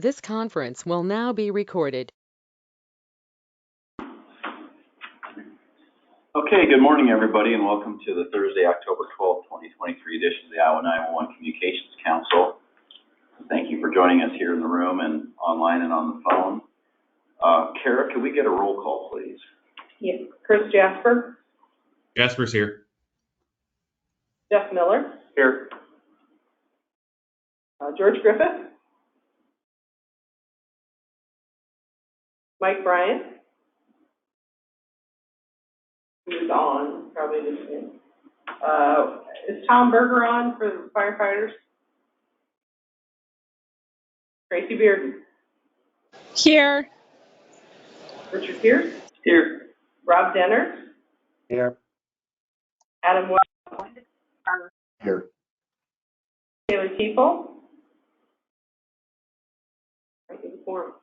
This conference will now be recorded. Okay, good morning, everybody, and welcome to the Thursday, October 12th, 2023 edition of the Iowa 911 Communications Council. Thank you for joining us here in the room and online and on the phone. Kara, could we get a roll call, please? Yes. Chris Jasper. Jasper's here. Jeff Miller. Here. George Griffith. Mike Bryant. Who's on? Probably just in. Is Tom Berger on for the firefighters? Tracy Bearden. Here. Richard Pierce. Here. Rob Denner. Here. Adam West. Here. Taylor Teeple. Right in the forum.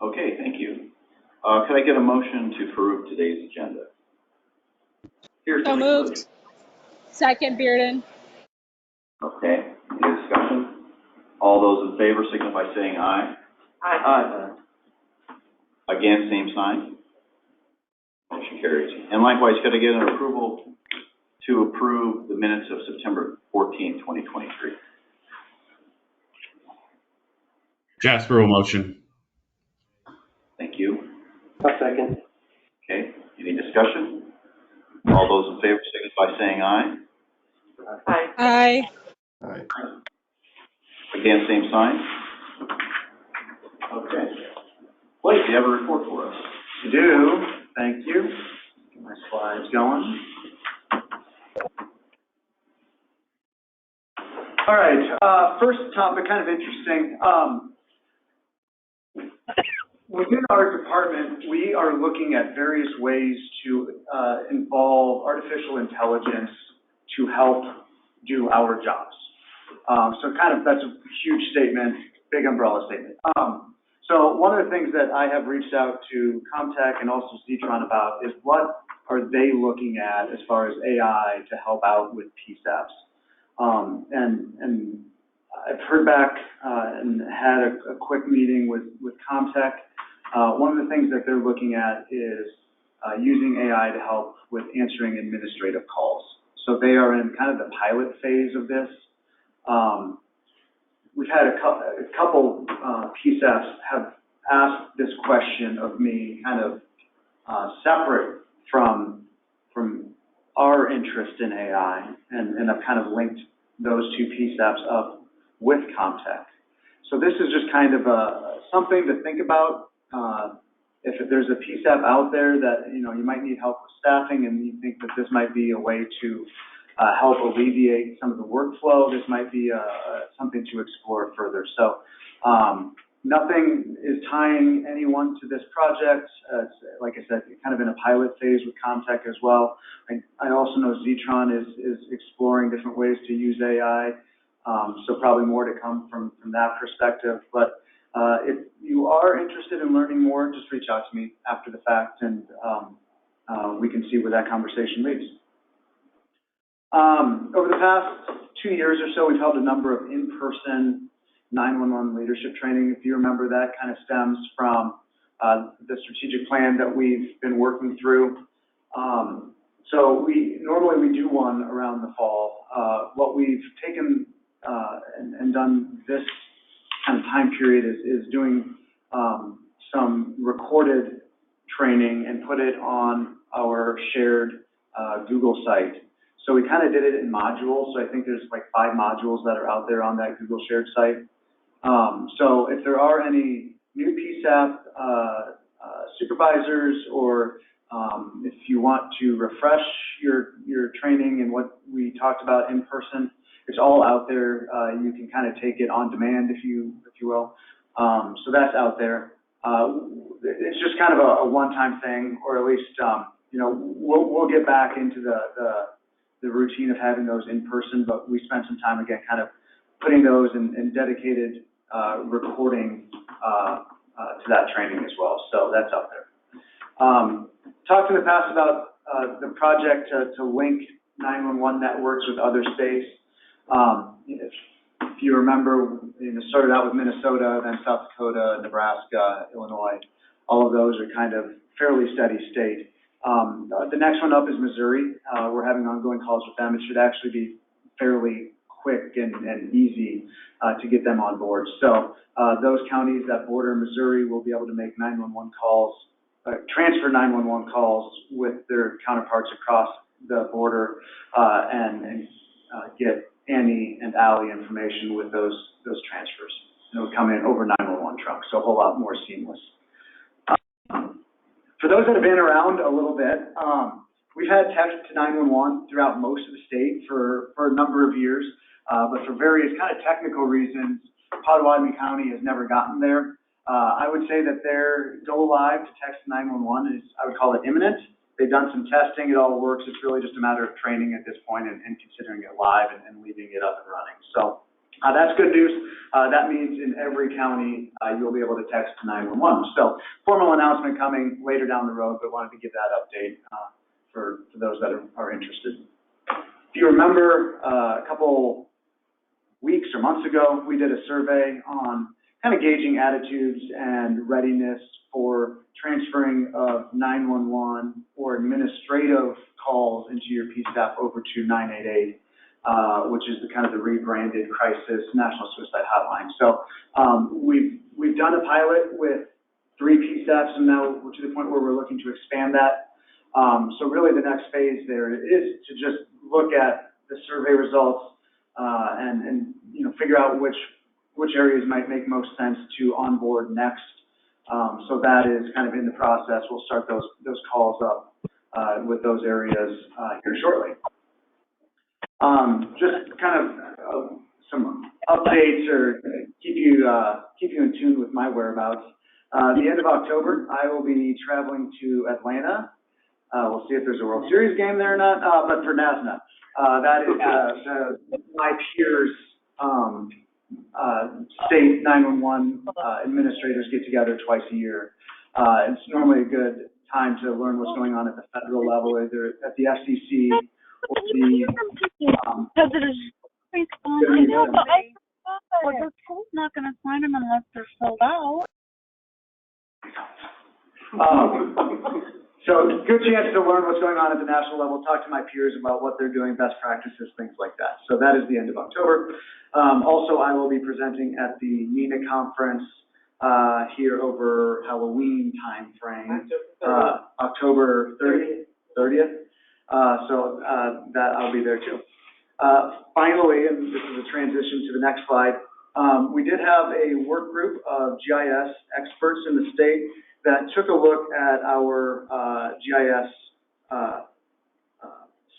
Okay, thank you. Could I get a motion to approve today's agenda? Here, So moved. Second, Bearden. Okay, any discussion? All those in favor signify by saying aye. Aye. Against, same sign. Motion carries. And likewise, could I get an approval to approve the minutes of September 14th, 2023? Jasper will motion. Thank you. A second. Okay, any discussion? All those in favor signify by saying aye. Aye. Aye. Aye. Again, same sign. Okay. Blake, do you have a report for us? I do. Thank you. Get my slides going. All right. First topic, kind of interesting. Within our department, we are looking at various ways to involve artificial intelligence to help do our jobs. So kind of that's a huge statement, big umbrella statement. So one of the things that I have reached out to Comtech and also Zetron about is what are they looking at as far as AI to help out with PSAPs. And I've heard back and had a quick meeting with Comtech. One of the things that they're looking at is using AI to help with answering administrative calls. So they are in kind of the pilot phase of this. We've had a couple PSAPs have asked this question of me, kind of separate from our interest in AI, and I've kind of linked those two PSAPs up with Comtech. So this is just kind of something to think about. If there's a PSAP out there that you might need help with staffing, and you think that this might be a way to help alleviate some of the workflow, this might be something to explore further. So nothing is tying anyone to this project. It's, like I said, kind of in a pilot phase with Comtech as well. I also know Zetron is exploring different ways to use AI, so probably more to come from that perspective. But if you are interested in learning more, just reach out to me after the fact, and we can see where that conversation leads. Over the past 2 years or so, we've held a number of in-person 911 leadership training. If you remember, that kind of stems from the strategic plan that we've been working through. So we normally do one around the fall. What we've taken and done this kind of time period is doing some recorded training and put it on our shared Google site. So we kind of did it in modules. So I think there's like 5 modules that are out there on that Google shared site. So if there are any new PSAP supervisors, or if you want to refresh your training and what we talked about in person, it's all out there. You can kind of take it on demand, if you will. So that's out there. It's just kind of a one-time thing, or at least we'll get back into the routine of having those in person, but we spent some time again kind of putting those in dedicated recording to that training as well. So that's out there. Talked in the past about the project to link 911 networks with other states. If you remember, started out with Minnesota, then South Dakota, Nebraska, Illinois. All of those are kind of fairly steady state. The next one up is Missouri. We're having ongoing calls with them. It should actually be fairly quick and easy to get them on board. So those counties that border Missouri will be able to make 911 calls, transfer 911 calls with their counterparts across the border and get Annie and Allie information with those transfers. It'll come in over 911 trucks, so a whole lot more seamless. For those that have been around a little bit, we've had text to 911 throughout most of the state for a number of years, but for various kind of technical reasons, Potawatomi County has never gotten there. I would say that their go live to text 911 is, I would call it imminent. They've done some testing, it all works. It's really just a matter of training at this point and considering it live and leaving it up and running. So that's good news. That means in every county, you'll be able to text to 911. So formal announcement coming later down the road, but wanted to give that update for those that are interested. If you remember, a couple weeks or months ago, we did a survey on kind of gauging attitudes and readiness for transferring of 911 or administrative calls into your PSAP over to 988. Which is the kind of the rebranded crisis national suicide hotline. So we've done a pilot with 3 PSAPs, and now we're to the point where we're looking to expand that. So really the next phase there is to just look at the survey results and figure out which areas might make most sense to onboard next. So that is kind of in the process. We'll start those calls up with those areas here shortly. Just kind of some updates or keep you in tune with my whereabouts. The end of October, I will be traveling to Atlanta. We'll see if there's a World Series game there or not, but for NASNA. That is my peers' state 911 administrators get together twice a year. It's normally a good time to learn what's going on at the federal level, either at the FCC or the I know, but the school's not going to sign them unless they're filled out. So good chance to learn what's going on at the national level, talk to my peers about what they're doing, best practices, things like that. So that is the end of October. Also, I will be presenting at the NENA conference here over Halloween time frame, October 30th. So that I'll be there too. Finally, and this is a transition to the next slide, we did have a work group of GIS experts in the state that took a look at our GIS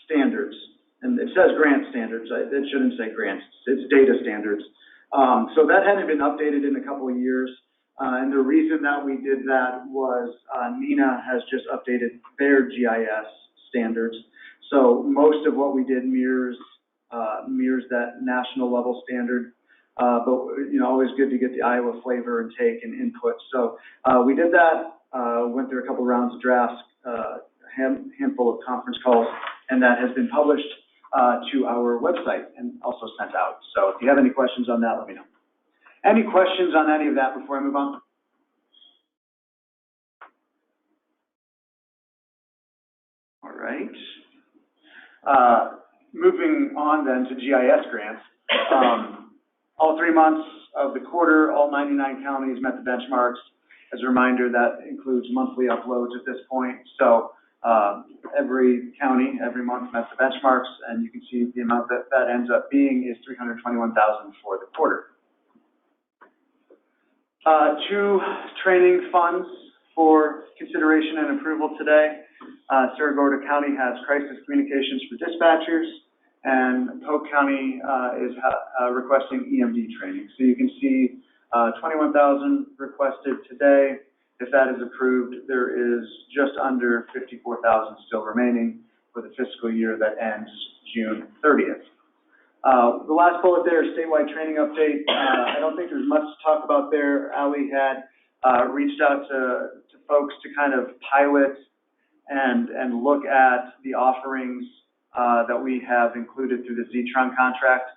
standards. And it says grant standards. It shouldn't say grants. It's data standards. So that hadn't been updated in a couple of years. And the reason that we did that was NENA has just updated their GIS standards. So most of what we did mirrors that national level standard. But always good to get the Iowa flavor and take and input. So we did that, went through a couple rounds of drafts, a handful of conference calls, and that has been published to our website and also sent out. So if you have any questions on that, let me know. Any questions on any of that before I move on? All right. Moving on then to GIS grants. All 3 months of the quarter, all 99 counties met the benchmarks. As a reminder, that includes monthly uploads at this point. So every county, every month met the benchmarks, and you can see the amount that ends up being is $321,000 for the quarter. 2 training funds for consideration and approval today. Cerro Gordo County has crisis communications for dispatchers, and Polk County is requesting EMD training. So you can see $21,000 requested today. If that is approved, there is just under $54,000 still remaining for the fiscal year that ends June 30th. The last bullet there is statewide training update. I don't think there's much to talk about there. Allie had reached out to folks to kind of pilot and look at the offerings that we have included through the Zetron contract.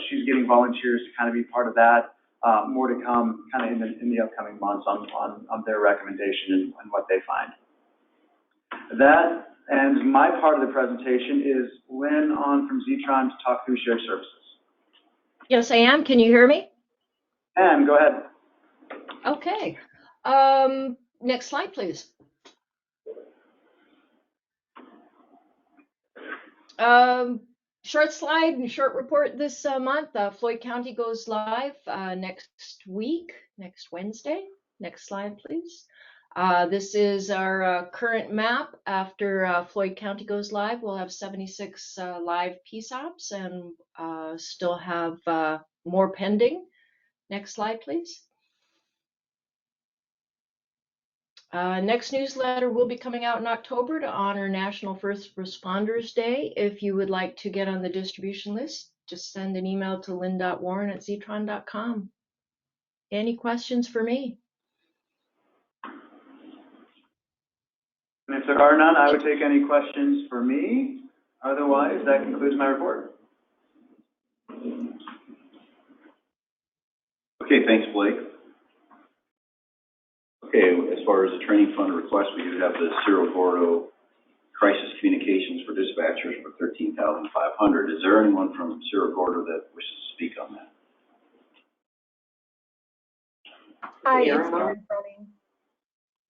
She's getting volunteers to kind of be part of that. More to come kind of in the upcoming months on their recommendation and what they find. That ends my part of the presentation. Is Lynn on from Zetron to talk through shared services? Yes, I am. Can you hear me? And go ahead. Okay. Next slide, please. Short slide and short report this month. Floyd County goes live next week, next Wednesday. Next slide, please. This is our current map. After Floyd County goes live, we'll have 76 live PSAPs and still have more pending. Next slide, please. Next newsletter will be coming out in October to honor National First Responders Day. If you would like to get on the distribution list, just send an email to lynn.warren@zetron.com. Any questions for me? And if there are none, I would take any questions for me. Otherwise, that concludes my report. Okay, thanks, Blake. Okay, as far as the training fund request, we do have the Cerro Gordo Crisis Communications for Dispatchers for $13,500. Is there anyone from Cerro Gordo that wishes to speak on that? Hi, it's Erin Froning.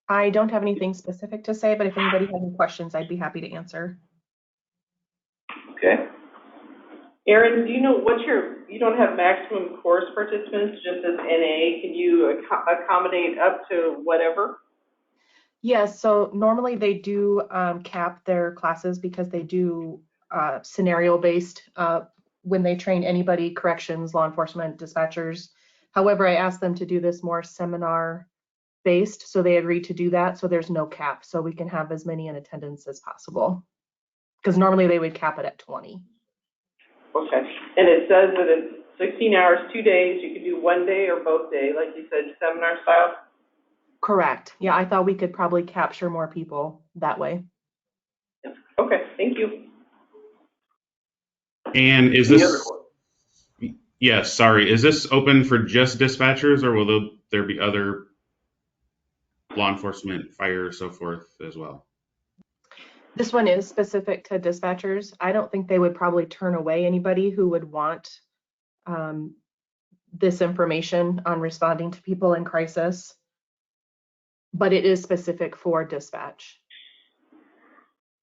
I don't have anything specific to say, but if anybody has any questions, I'd be happy to answer. Okay. Erin, do you know you don't have maximum course participants, just as NA. Can you accommodate up to whatever? Yes, so normally they do cap their classes because they do scenario-based when they train anybody, corrections, law enforcement, dispatchers. However, I asked them to do this more seminar-based, so they agreed to do that, so there's no cap, so we can have as many in attendance as possible. Because normally they would cap it at 20. Okay, and it says that it's 16 hours, 2 days. You can do one day or both day, like you said, seminar style? Correct. Yeah, I thought we could probably capture more people that way. Okay, thank you. And is Any this, other questions? yes, sorry, is this open for just dispatchers, or will there be other law enforcement, fire, so forth as well? This one is specific to dispatchers. I don't think they would probably turn away anybody who would want this information on responding to people in crisis, but it is specific for dispatch.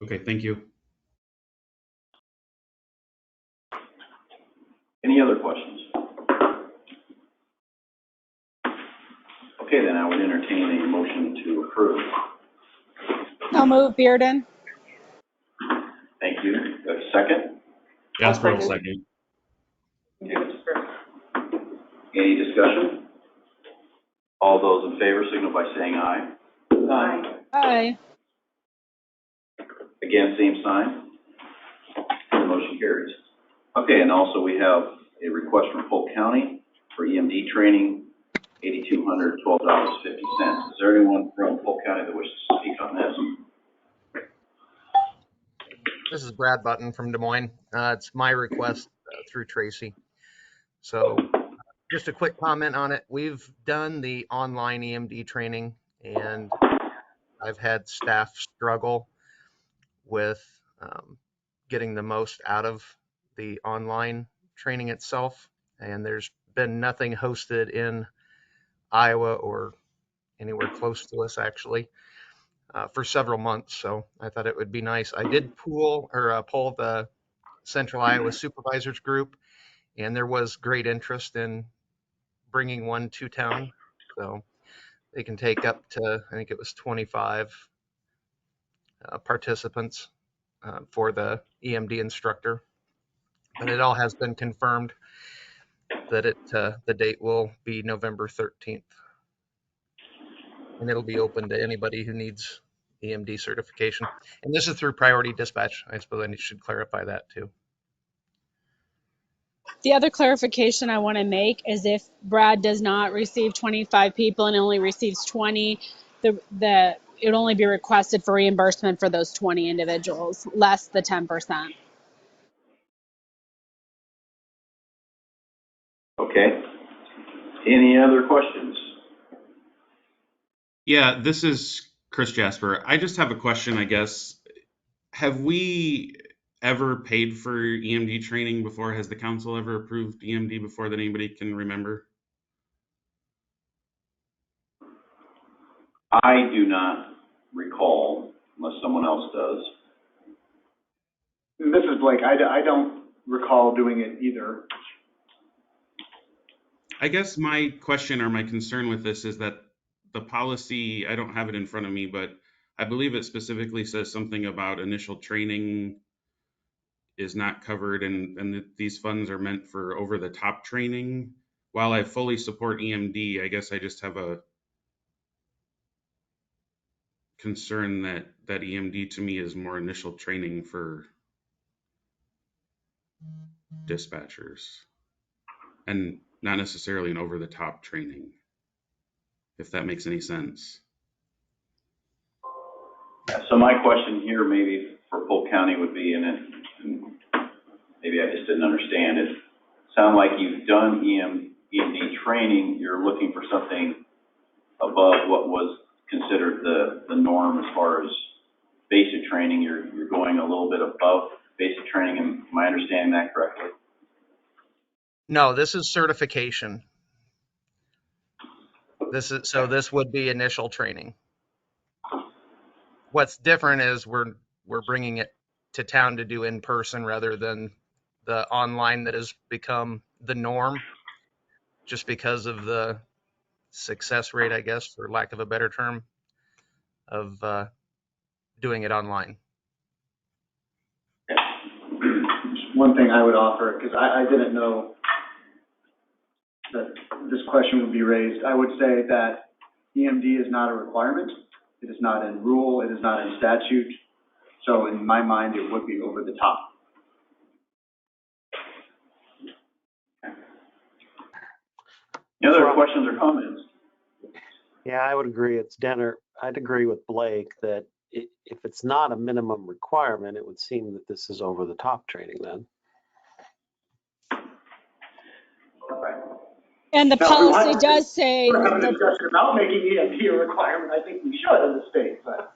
Okay, thank you. Any other questions? Okay, then I would entertain a motion to approve. I'll move Bearden. Thank you. Got a second? Jasper will second. Any discussion? All those in favor signal by saying aye. Aye. Aye. Again, same sign. The motion carries. Okay, and also we have a request from Polk County for EMD training, $8,200, $12.50. Is there anyone from Polk County that wishes to speak on this? This is Brad Button from Des Moines. It's my request through Tracy. So just a quick comment on it. We've done the online EMD training, and I've had staff struggle with getting the most out of the online training itself. And there's been nothing hosted in Iowa or anywhere close to us, actually. For several months, so I thought it would be nice. I did poll the Central Iowa Supervisors Group, and there was great interest in bringing one to town. So they can take up to, I think it was 25 participants for the EMD instructor. But it all has been confirmed that the date will be November 13th. And it'll be open to anybody who needs EMD certification. And this is through Priority Dispatch. I suppose I should clarify that too. The other clarification I want to make is if Brad does not receive 25 people and only receives 20, it would only be requested for reimbursement for those 20 individuals, less the 10%. Okay. Any other questions? Yeah, this is Chris Jasper. I just have a question, I guess. Have we ever paid for EMD training before? Has the council ever approved EMD before that anybody can remember? I do not recall, unless someone else does. This is Blake. I don't recall doing it either. I guess my question or my concern with this is that the policy, I don't have it in front of me, but I believe it specifically says something about initial training is not covered and that these funds are meant for over-the-top training. While I fully support EMD, I guess I just have a concern that EMD to me is more initial training for dispatchers and not necessarily an over-the-top training, if that makes any sense. So my question here maybe for Polk County would be, and maybe I just didn't understand it, sound like you've done EMD training, you're looking for something above what was considered the norm as far as basic training. You're going a little bit above basic training. Am I understanding that correctly? No, this is certification. This would be initial training. What's different is we're bringing it to town to do in person rather than the online that has become the norm, just because of the success rate, I guess, for lack of a better term, of doing it online. One thing I would offer, because I didn't know that this question would be raised, I would say that EMD is not a requirement. It is not in rule. It is not in statute. So in my mind, it would be over the top. Any other questions or comments? Yeah, I would agree. It's Denner. I'd agree with Blake that if it's not a minimum requirement, it would seem that this is over the top training then. And the policy does say We're having a that discussion about making EMD a requirement. I think we should in the state, but.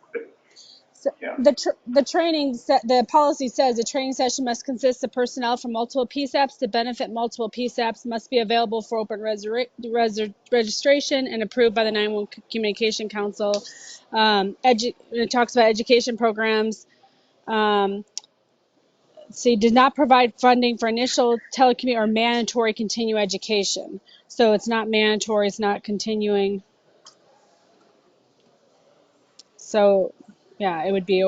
Yeah. the policy says the training session must consist of personnel from multiple PSAPs. To benefit multiple PSAPs must be available for open registration and approved by the 911 Communication Council. It talks about education programs. Did not provide funding for initial telecommute or mandatory continuing education. So it's not mandatory, it's not continuing. So yeah, it would be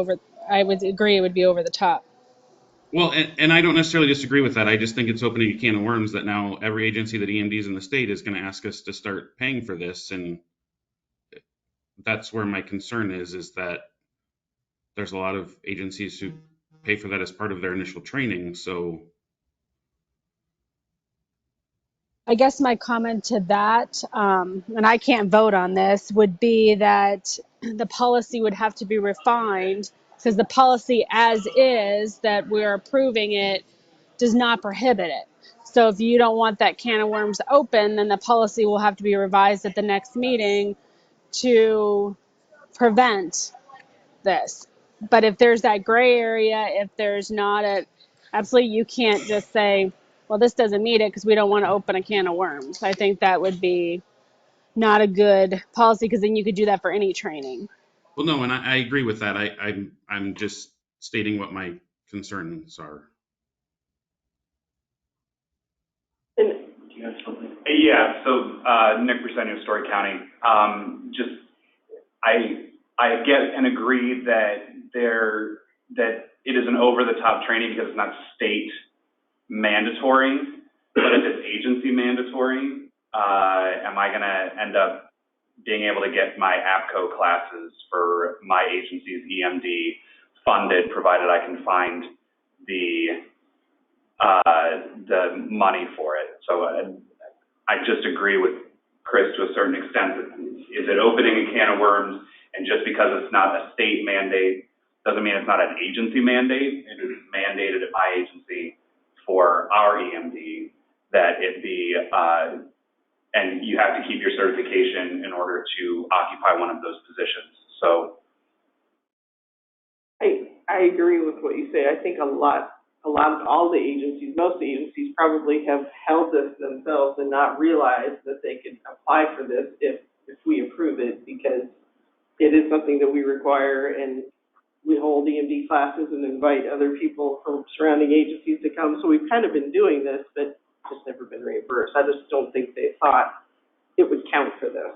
I would agree it would be over the top. Well, and I don't necessarily disagree with that. I just think it's opening a can of worms that now every agency that EMD is in the state is going to ask us to start paying for this. And that's where my concern is that there's a lot of agencies who pay for that as part of their initial training. So I guess my comment to that, and I can't vote on this, would be that the policy would have to be refined because the policy as is that we're approving it does not prohibit it. So if you don't want that can of worms open, then the policy will have to be revised at the next meeting to prevent this. But if there's that gray area, if there's not absolutely, you can't just say, well, this doesn't meet it because we don't want to open a can of worms. I think that would be not a good policy because then you could do that for any training. well, no, and I agree with that. I'm just stating what my concerns are. And do you have something? Yeah, so Nick Brisenio, Story County. I get and agree that it is an over-the-top training because it's not state mandatory, but if it's agency mandatory, am I going to end up being able to get my APCO classes for my agency's EMD funded, provided I can find the money for it? So I just agree with Chris to a certain extent. Is it opening a can of worms? And just because it's not a state mandate doesn't mean it's not an agency mandate. It is mandated at my agency for our EMD. that it be, and you have to keep your certification in order to occupy one of those positions. So I agree with what you say. I think a lot of all the agencies, most of the agencies probably have held this themselves and not realized that they could apply for this if we approve it, because it is something that we require, and we hold EMD classes and invite other people from surrounding agencies to come. So we've kind of been doing this, but just never been reimbursed. I just don't think they thought it would count for this.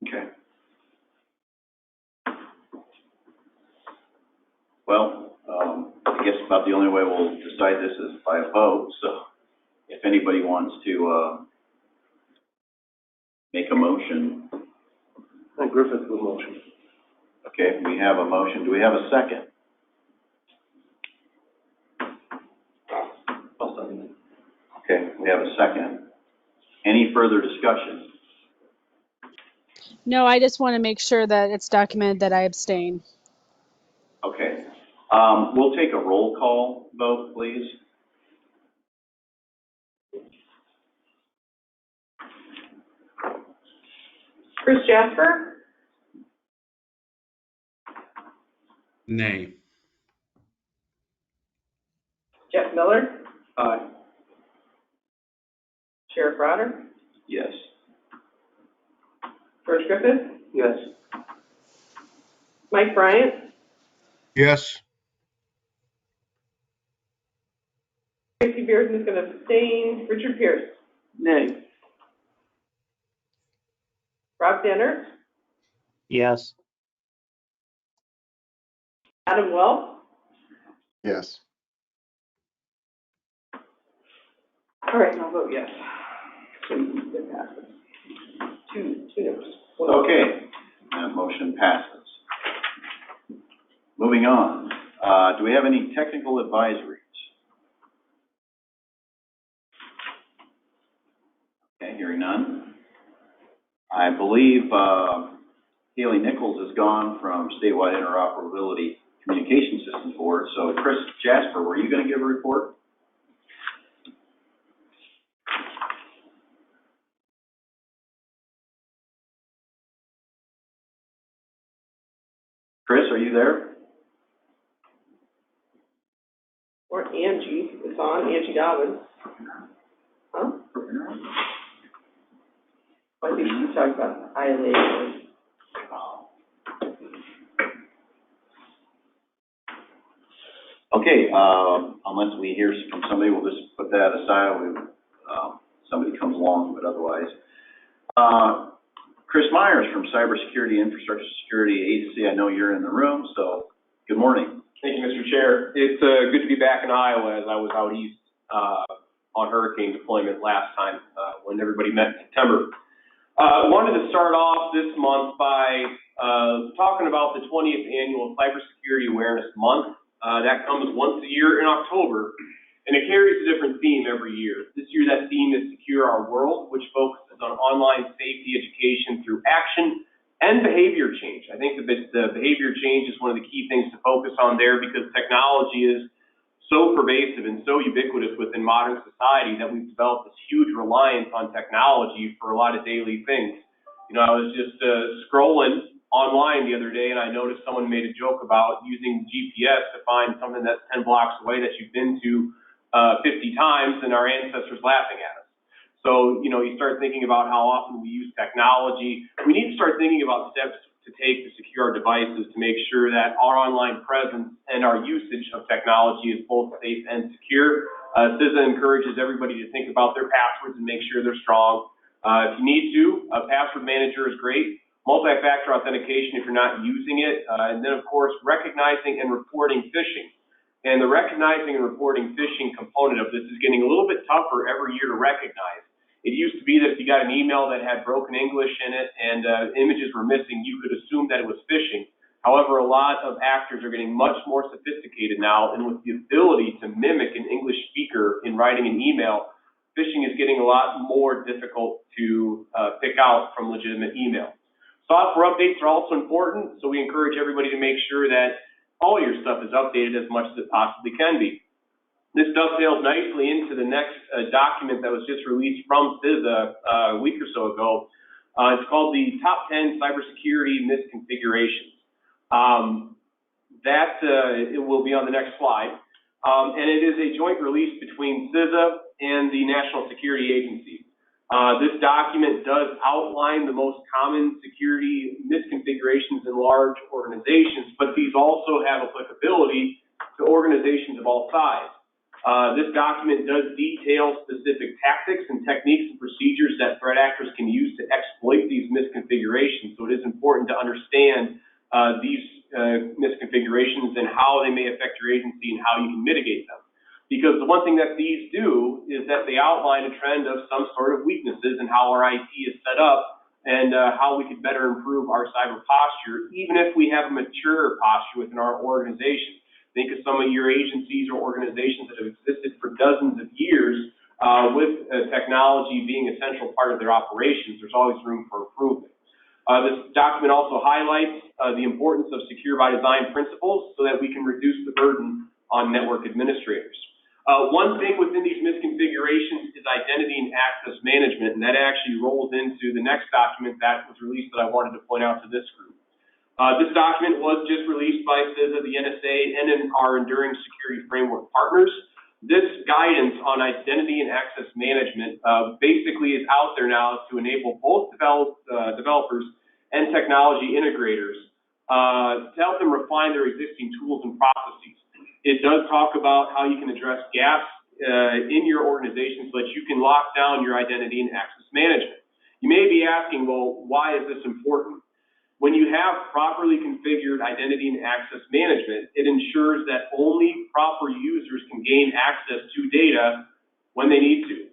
Okay. Well, I guess about the only way we'll decide this is by a vote, so if anybody wants to, make a motion. Griffith will motion. Okay, we have a motion. Do we have a second? Okay, we have a second. Any further discussion? No, I just want to make sure that it's documented that I abstain. Okay. We'll take a roll call vote, please. Chris Jasper? Nay. Jeff Miller? Aye. Sheriff Roder? Yes. George Griffith? Yes. Mike Bryant? Yes. Tracy Bearden is going to abstain. Richard Pierce? Nay. Rob Dennert? Yes. Adam Welch? Yes. All right, I'll vote yes. So it passes. Two noes. Okay, that motion passes. Moving on, do we have any technical advisories? Okay, hearing none. I believe Haley Nichols is gone from Statewide Interoperability Communication Systems Board. So Chris Jasper, were you going to give a report? Chris, are you there? Or Angie, it's on, Angie Dobbins. Huh? I think she's talking about ILA. Okay, unless we hear from somebody, we'll just put that aside. Somebody comes along, but otherwise. Chris Myers from Cybersecurity Infrastructure Security Agency. I know you're in the room, so good morning. Thank you, Mr. Chair. It's good to be back in Iowa, as I was out east on hurricane deployment last time when everybody met in September. Wanted to start off this month by talking about the 20th Annual Cybersecurity Awareness Month. That comes once a year in October, and it carries a different theme every year. This year that theme is Secure Our World, which focuses on online safety education through action and behavior change. I think the behavior change is one of the key things to focus on there, because technology is so pervasive and so ubiquitous within modern society that we've developed this huge reliance on technology for a lot of daily things. You know, I was just scrolling online the other day, and I noticed someone made a joke about using GPS to find something that's 10 blocks away that you've been to 50 times, and our ancestors laughing at us. So, you know, you start thinking about how often we use technology. We need to start thinking about steps to take to secure our devices to make sure that our online presence and our usage of technology is both safe and secure. CISA encourages everybody to think about their passwords and make sure they're strong. If you need to, a password manager is great. Multi-factor authentication if you're not using it. And then, of course, recognizing and reporting phishing. And the recognizing and reporting phishing component of this is getting a little bit tougher every year to recognize. It used to be that if you got an email that had broken English in it and images were missing, you could assume that it was phishing. However, a lot of actors are getting much more sophisticated now, and with the ability to mimic an English speaker in writing an email, phishing is getting a lot more difficult to pick out from legitimate email. Software updates are also important, so we encourage everybody to make sure that all your stuff is updated as much as it possibly can be. This dovetails nicely into the next document that was just released from CISA a week or so ago. It's called the Top 10 Cybersecurity Misconfigurations. It will be on the next slide. And it is a joint release between CISA and the National Security Agency. This document does outline the most common security misconfigurations in large organizations, but these also have applicability to organizations of all sizes. This document does detail specific tactics and techniques and procedures that threat actors can use to exploit these misconfigurations. So it is important to understand these misconfigurations and how they may affect your agency and how you can mitigate them. Because the one thing that these do is that they outline a trend of some sort of weaknesses in how our IT is set up and how we could better improve our cyber posture, even if we have a mature posture within our organization. Think of some of your agencies or organizations that have existed for dozens of years with technology being a central part of their operations. There's always room for improvement. This document also highlights the importance of secure by design principles so that we can reduce the burden on network administrators. One thing within these misconfigurations is identity and access management, and that actually rolls into the next document that was released that I wanted to point out to this group. This document was just released by CISA, the NSA, and our Enduring Security Framework partners. This guidance on identity and access management basically is out there now to enable both developers and technology integrators to help them refine their existing tools and processes. It does talk about how you can address gaps in your organization so that you can lock down your identity and access management. You may be asking, well, why is this important? When you have properly configured identity and access management, it ensures that only proper users can gain access to data when they need to.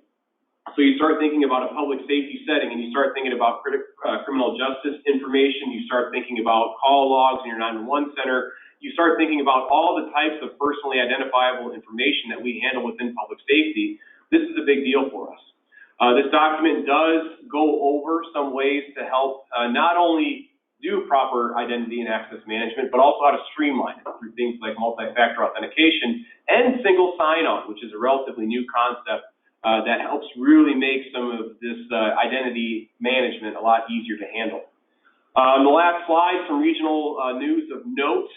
So you start thinking about a public safety setting and you start thinking about criminal justice information, you start thinking about call logs in your 911 center, you start thinking about all the types of personally identifiable information that we handle within public safety. This is a big deal for us. This document does go over some ways to help not only do proper identity and access management, but also how to streamline it through things like multi-factor authentication and single sign-on, which is a relatively new concept that helps really make some of this identity management a lot easier to handle. The last slide, some regional news of note.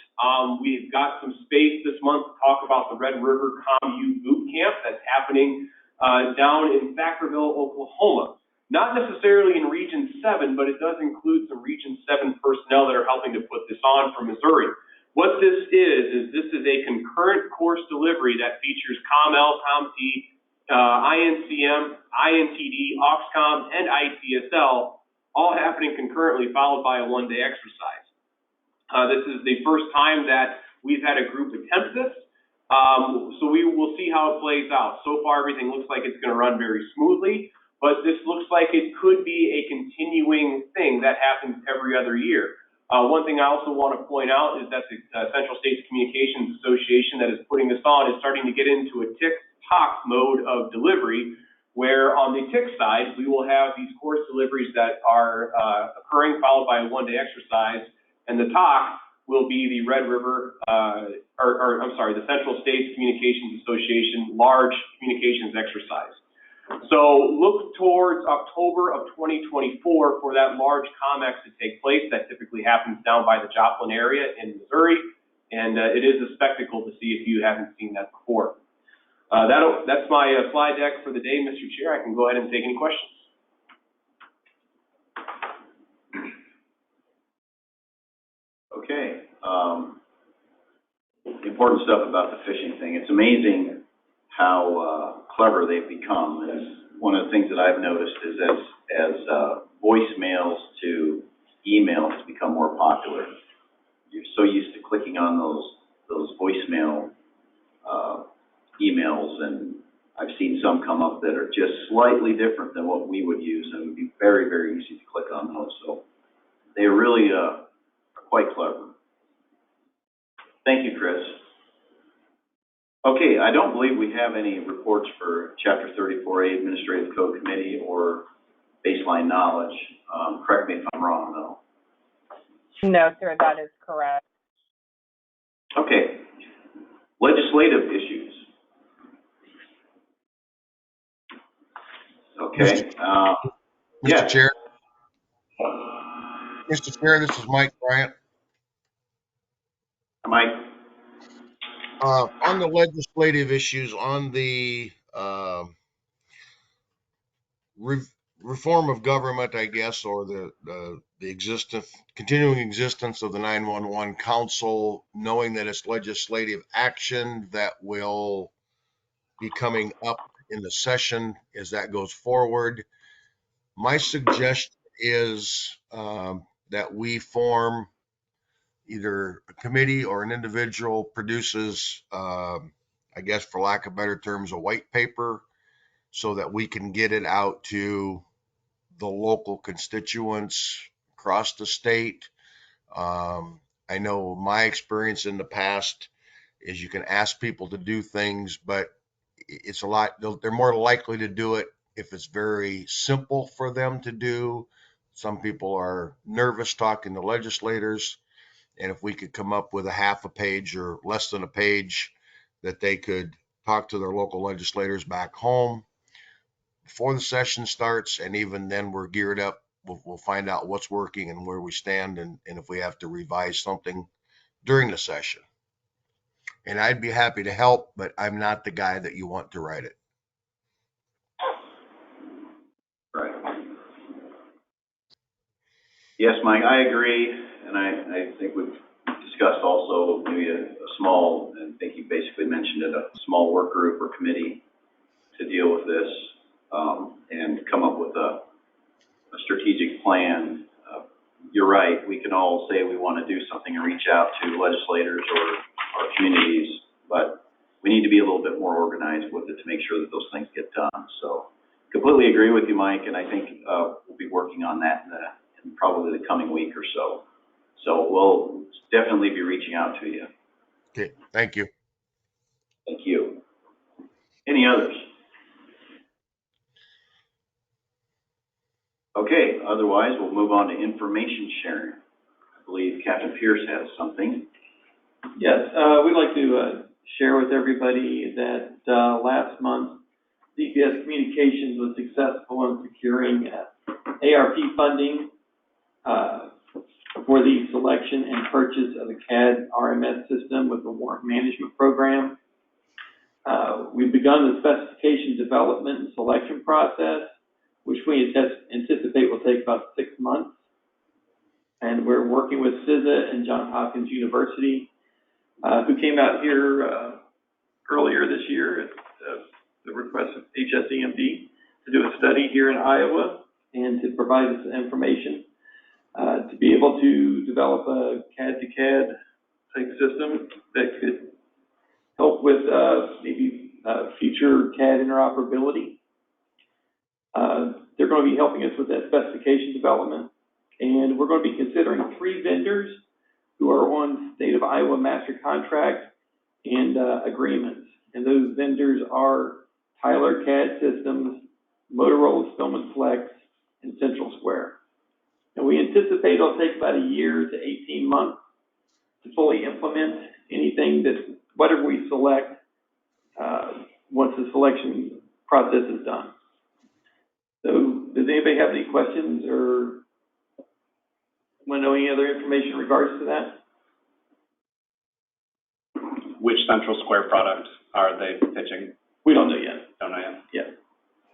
We've got some space this month to talk about the Red River CommU Boot Camp that's happening down in Thackerville, Oklahoma. Not necessarily in Region 7, but it does include some Region 7 personnel that are helping to put this on from Missouri. What this is this is a concurrent course delivery that features COML, CompT, INCM, INTD, OXCOM, and ITSL, all happening concurrently, followed by a one-day exercise. This is the first time that we've had a group attempt this, so we will see how it plays out. So far, everything looks like it's going to run very smoothly, but this looks like it could be a continuing thing that happens every other year. One thing I also want to point out is that the Central States Communications Association that is putting this on is starting to get into a tick-tock mode of delivery, where on the tick side, we will have these course deliveries that are occurring, followed by a one-day exercise, and the talk will be the Red River, the Central States Communications Association large communications exercise. So look towards October of 2024 for that large COMEX to take place. That typically happens down by the Joplin area in Missouri, and it is a spectacle to see if you haven't seen that before. That's my slide deck for the day, Mr. Chair. I can go ahead and take any questions. Okay. Important stuff about the phishing thing. It's amazing how clever they've become. And one of the things that I've noticed is as voicemails to email has become more popular, you're so used to clicking on those voicemail emails, and I've seen some come up that are just slightly different than what we would use, and it would be very, very easy to click on those. So they really are quite clever. Thank you, Chris. Okay, I don't believe we have any reports for Chapter 34A Administrative Code Committee or baseline knowledge. Correct me if I'm wrong, though. No, sir, that is correct. Okay. Legislative issues. Okay, Mr. yeah, Chair, Mr. Chair, this is Mike Bryant. Mike, On the legislative issues, on the reform of government, I guess, or the continuing existence of the 911 Council, knowing that it's legislative action that will be coming up in the session as that goes forward. My suggestion is that we form either a committee or an individual produces, I guess, for lack of better terms, a white paper so that we can get it out to the local constituents across the state. I know my experience in the past is you can ask people to do things, but it's a lot, they're more likely to do it if it's very simple for them to do. Some people are nervous talking to legislators. And if we could come up with a half a page or less than a page that they could talk to their local legislators back home before the session starts, and even then we're geared up, we'll find out what's working and where we stand, and if we have to revise something during the session. And I'd be happy to help, but I'm not the guy that you want to write it. right. Yes, Mike, I agree, and I think we've discussed also maybe a small, I think you basically mentioned it, a small work group or committee to deal with this, and come up with a strategic plan. You're right, we can all say we want to do something and reach out to legislators or our communities, but we need to be a little bit more organized with it to make sure that those things get done. So completely agree with you, Mike, and I think we'll be working on that in probably the coming week or so. So we'll definitely be reaching out to you. Okay, thank you. Thank you. Any others? Okay, otherwise we'll move on to information sharing. I believe Captain Pierce has something. Yes, we'd like to share with everybody that last month DPS Communications was successful in securing ARP funding for the selection and purchase of a CAD RMS system with the warrant management program. We've begun the specification development and selection process, which we anticipate will take about 6 months. And we're working with CISA and Johns Hopkins University, who came out here earlier this year at the request of HSEMD to do a study here in Iowa and to provide us information to be able to develop a CAD-to-CAD type system that could help with maybe future CAD interoperability. They're going to be helping us with that specification development, and we're going to be considering 3 vendors who are on state of Iowa master contract and agreements. And those vendors are Tyler CAD Systems, Motorola Spillman Flex, and Central Square. And we anticipate it'll take about a year to 18 months to fully implement anything that, whatever we select, once the selection process is done. So does anybody have any questions or want to know any other information in regards to that? Which Central Square product are they pitching? We don't know yet. Don't know yet. Yeah.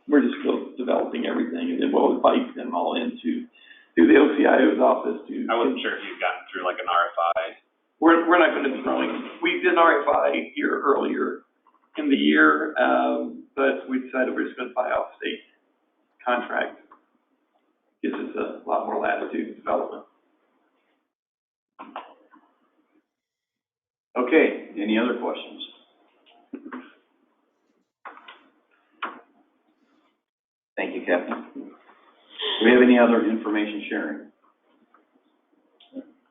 We're just still developing everything, and then we'll invite them all into through the OCIO's office to. I wasn't sure if you'd gotten through like an RFI. We're not going to be throwing. We did an RFI here earlier in the year, but we decided we're just going to buy off state contract. Gives us a lot more latitude in development. Okay, any other questions? Thank you, Captain. Do we have any other information sharing?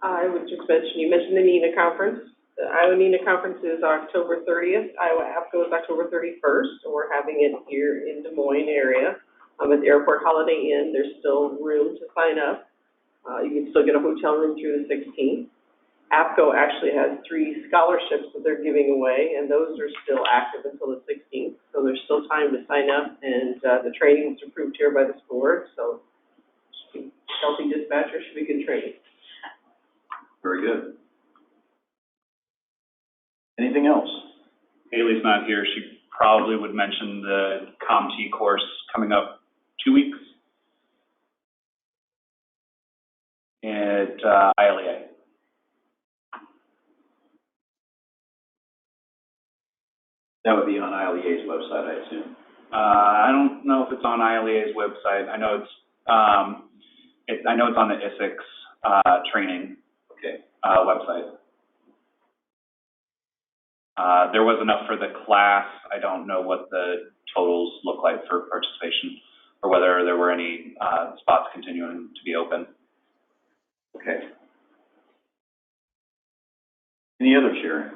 I would just mention, you mentioned the NENA conference. The Iowa NENA conference is October 30th. Iowa APCO is October 31st. And we're having it here in Des Moines area at the Airport Holiday Inn. There's still room to sign up. You can still get a hotel room through the 16th. APCO actually has 3 scholarships that they're giving away, and those are still active until the 16th. So there's still time to sign up, and the training was approved here by the school board. So healthy dispatcher should be good training. Very good. Anything else? Haley's not here. She probably would mention the CompT course coming up 2 weeks at ILEA. That would be on ILEA's website, I assume. I don't know if it's on ILEA's website. I know it's on the ISICS training website. There was enough for the class. I don't know what the totals look like for participation, or whether there were any spots continuing to be open. Okay. Any other sharing?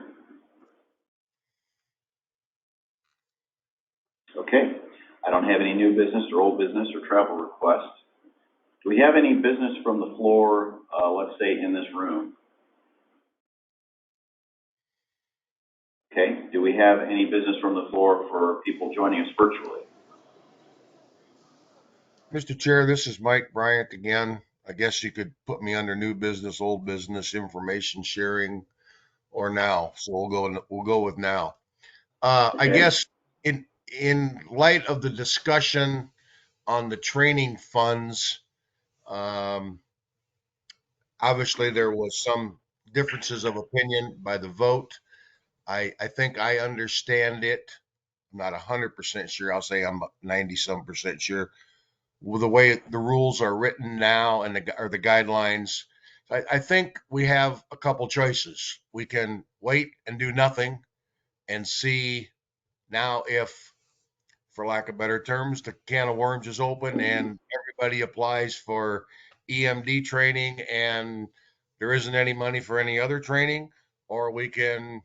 Okay. I don't have any new business or old business or travel requests. Do we have any business from the floor, let's say in this room? Okay. Do we have any business from the floor for people joining us virtually? Mr. Chair, this is Mike Bryant again. I guess you could put me under new business, old business, information sharing, or now. So we'll go with now. Okay. I guess in light of the discussion on the training funds, obviously there was some differences of opinion by the vote. I think I understand it. I'm not 100% sure. I'll say I'm 90-some% sure. With the way the rules are written now and the guidelines, I think we have a couple choices. We can wait and do nothing and see now if, for lack of better terms, the can of worms is open and everybody applies for EMD training and there isn't any money for any other training, or we can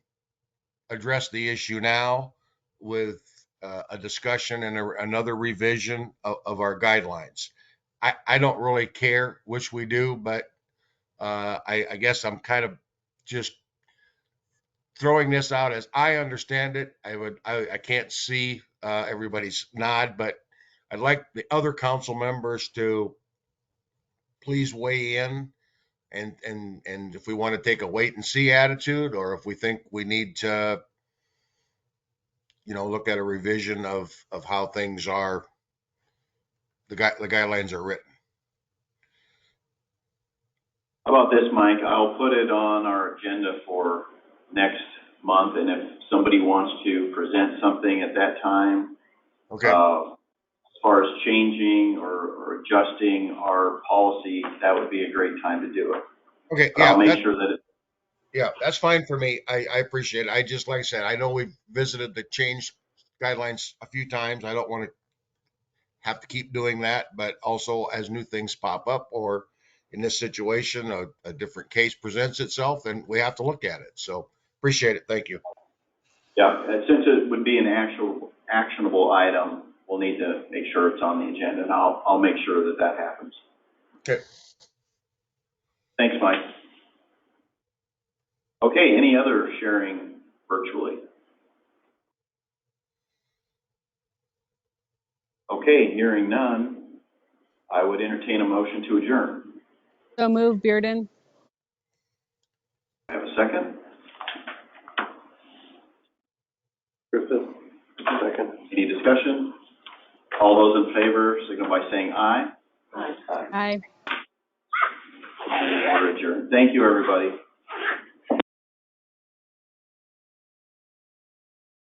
address the issue now with a discussion and another revision of our guidelines. I don't really care which we do, but I guess I'm kind of just throwing this out as I understand it. I can't see everybody's nod, but I'd like the other council members to please weigh in and if we want to take a wait and see attitude, or if we think we need to, look at a revision of how things are, the guidelines are written. How about this, Mike? I'll put it on our agenda for next month, and if somebody wants to present something at that time, okay, as far as changing or adjusting our policy, that would be a great time to do it. Okay, yeah, I'll make sure that yeah, that's fine for me. I appreciate it. I just, like I said, I know we've visited the change guidelines a few times. I don't want to have to keep doing that, but also as new things pop up, or in this situation, a different case presents itself, and we have to look at it. So appreciate it. Thank you. Yeah, since it would be an actionable item, we'll need to make sure it's on the agenda, and I'll make sure that happens. Okay. Thanks, Mike. Okay, any other sharing virtually? Okay, hearing none, I would entertain a motion to adjourn. So move, Bearden. I have a second? Griffith, second. Any discussion? All those in favor, signal by saying aye. Aye. We're adjourned. Thank you, everybody.